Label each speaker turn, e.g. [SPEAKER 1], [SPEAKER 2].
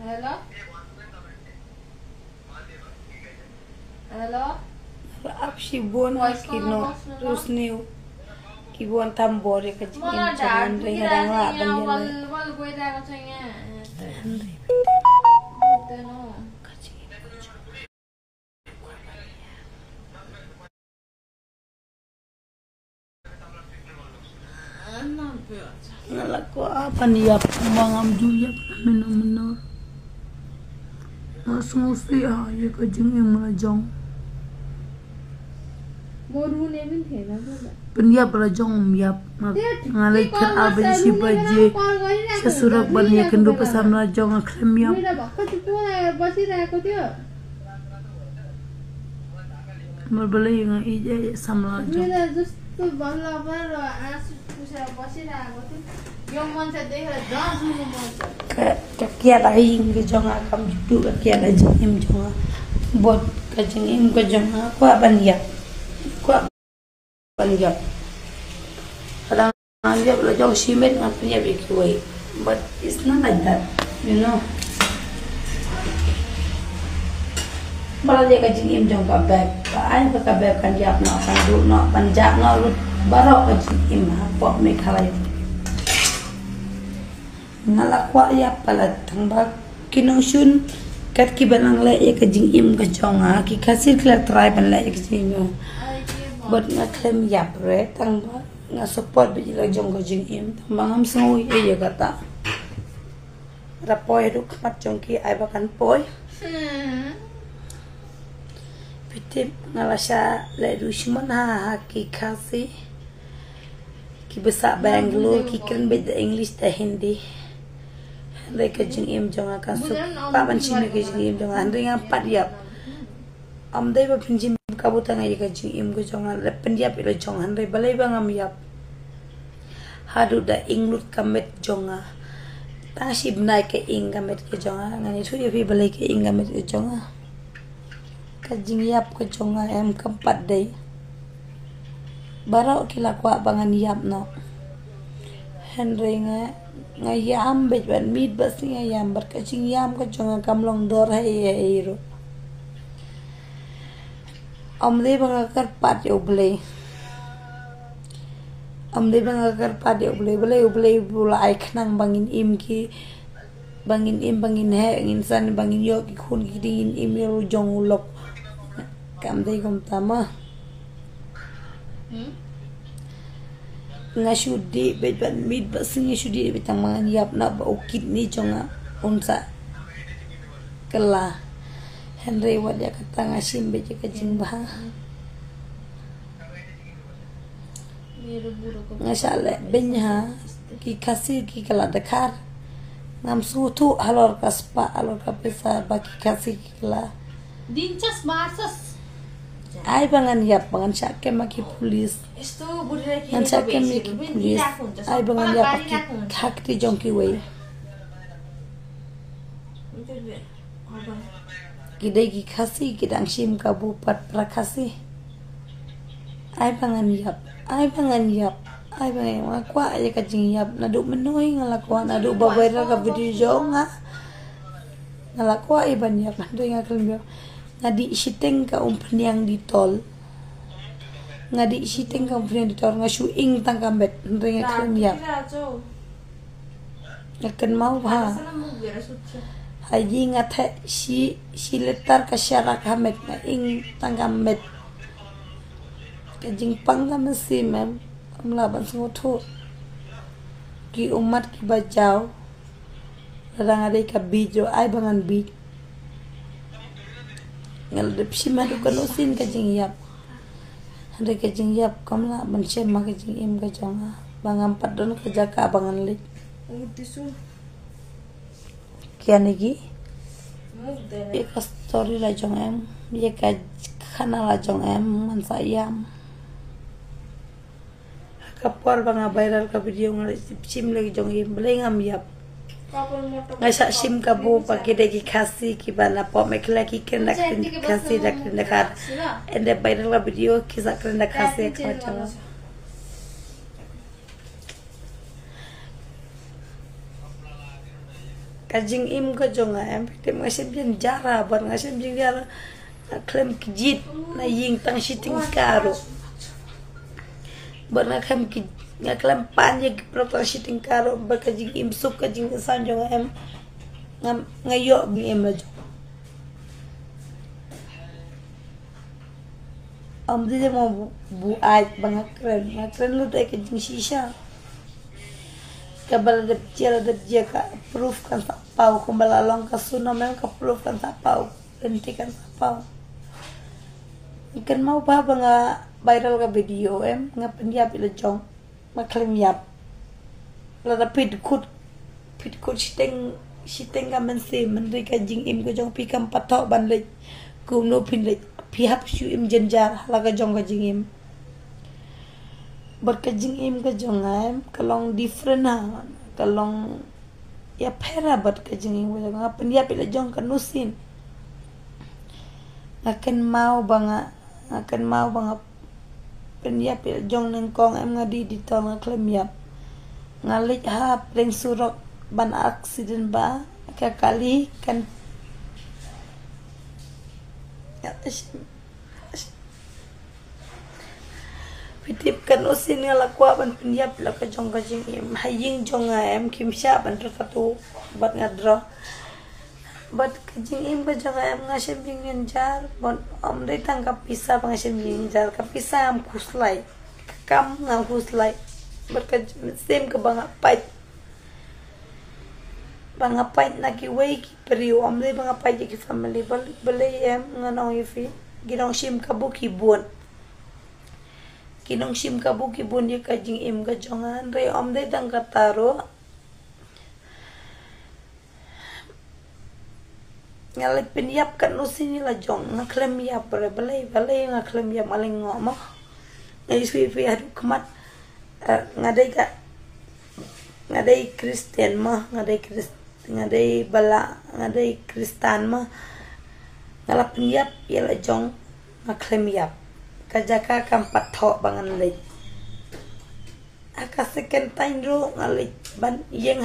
[SPEAKER 1] Hello? Hello?
[SPEAKER 2] Ab si buon kino terus new kibuan tambor ya kecil jangan dengar lah banyak
[SPEAKER 1] wal gue dah katanya.
[SPEAKER 2] Ngalak ko apa nih ya mangam juyap menor ngusi ya kajing yang melajong
[SPEAKER 1] Moru ne bin the na bola.
[SPEAKER 2] Pendia pelajong yap ngalai ker abadi si baje sesurak banyak kendu pesam melajong akrem yap
[SPEAKER 1] मेरा भक्कत त्यो बसिरहेको थियो
[SPEAKER 2] berbelai yang ija sama melajong
[SPEAKER 1] मेरो जस्तो बल्ल बल्ल आँसु पुसेर बसिरहेको थियो यो मान्छे देखेर जसुनु मन छ
[SPEAKER 2] kia lagi ke jong akam judu kia lagi im jong bot kajing im ke jong ko banyak ko banyak kadang dia pelajong simet ngapain bikin but it's not like that you know malah dia kajing im jong kabek ai ba kabek kan dia nak kan du nak panjak nak lut barok kajing im pok me khalai ngalakwa ya pala tangba kinosun kat ki balang le ya kajing im ka jonga ki kasir kla try ban le kajing bot nga klem ya pre tangba nga support bi la jong kajing im tangba ngam soi e ya kata rapoy du kmat jong ki ai bakan poy pitip ngalasha le du shimon ha ki kasi ki besa Bangalore ki kan beda English ta Hindi Reka jing im jonga kan su pa ban chimi ke jing im jonga andre nga pat yap am dai ba pinjim ka buta ngai ka jing im go jonga le pendiap ilo jonga andre balai ba ngam yap hadu da inglut kamet jonga ta sib nai ke ing kamet ke jonga ngani thu yepi balai ke ing kamet ke jonga ka jing yap ko jonga em kampat dai barau kila kwa bangan yap no Henry ngayam bet ban mit bas ngayam bar kacing yam ko jonga kamlong dor hai ro amle banga kar pat yo ble amle banga kar pat yo ble bula ai khnang bangin im ki bangin im bangin he insan bangin yo ki khun ki din im yo jong lok kam dei kom tama nga shudi bet ban mit basing shudi betang mangan yap na ba ukit ni jonga unsa kala Henry wadya kata ngasim bet ka jingba ngasale benya ki kasir ki kala dakar ngam sutu halor kaspa halor kapesa baki kasir ki kala
[SPEAKER 1] दिन्छस् मार्छस्
[SPEAKER 2] ai bangan yap bangan sake maki pulis
[SPEAKER 1] यस्तो बुढीलाई
[SPEAKER 2] ngan sake maki pulis ai bangan yap ki khakti jongki wei kidai ki khasi kidang sim kabu pat prakasi ai bangan yap ai bangan kwa ya kajing yap nadu menoi ngalakwa nadu babaira ka video jonga ngalakwa iban yap nadu ngakalmbio ngadi isiteng ka umpeniang di tol ngadi isiteng ka umpeniang di tol ngasuing tangkambet nrenga klem yap ngaken mau ha haji ngathe si letar ka syarak hamet na ing tangkambet kajing pangga mesi mem amlaban ngoto ki umat ki bajau rang ada ka bijo ai bangan bij ngal de psima du kan usin kajing yap hande kajing yap kamla ban sema kajing im ka jonga bangam padon ka jaka bangan lik
[SPEAKER 1] tisu
[SPEAKER 2] kian lagi ye ka story la jong em ye ka khana la jong em man sayam ka por banga viral ka video ngal sim lagi jong im belengam yap ngasa sim ka bu pagi degi khasi ki bana po mekla ki kena khasi dak nakar ende viral la video ki zakna khasi ka chawa kajing im ka jonga em pitim ngasim jin jara ban ngasim jin jara klem kijit na ying tang shiting karo ban ngakam ki ngaklam panye ki protang shiting karo ba kajing im sup kajing san jonga em ngayo bi em la dia mau buat banget keren lu tuh kajing sisa kabal ada dia ka proof kan sapau kumbala long ka suno mem ka proof kan sapau hentikan sapau ikan mau ba banga viral ka video em ngapen dia pila jong maklem yap la da pit kut siteng ka men se men ri ka jing im ko jong pikam patok ban le kum no pin le pihap shu im jenjar laga jong ka jing im berkajing im ka jong em kalong different ha kalong ya pera berkajing im ka jong apen dia pila jong kan nusin akan mau banga pen dia pila jong neng kong em ngadi di tol ngaklem yap ngalik ha pring surok ban aksiden ba ka kali kan pitip kan usin ngala kwa ban pinyap la ka jong ka jing im haying jong em kim sha ban rakatu bat ngadro bat ka jing im ka jong em ngasim jing jar bon om dei tangkap pisa pangasim jing jar ka pisa am kuslai kam ngam kuslai bat ka sem ka banga pait na ki wei ki periu om dei banga pait ki family bale em nganong ifi ginong sim ka buki buon kinong sim ka buki bun dia kajing im ka jongan re om dei tang kataro ngale pinyap kan usini la jong ngaklem yap bre balai ngaklem yap maling ngomo ngai sui fi adu kmat ngadai kristen mah ngadai bala ngadai kristan mah ngala pinyap ya la jong ngaklem yap kajaka kam patho bangan le aka second time ro ngalik ban yeng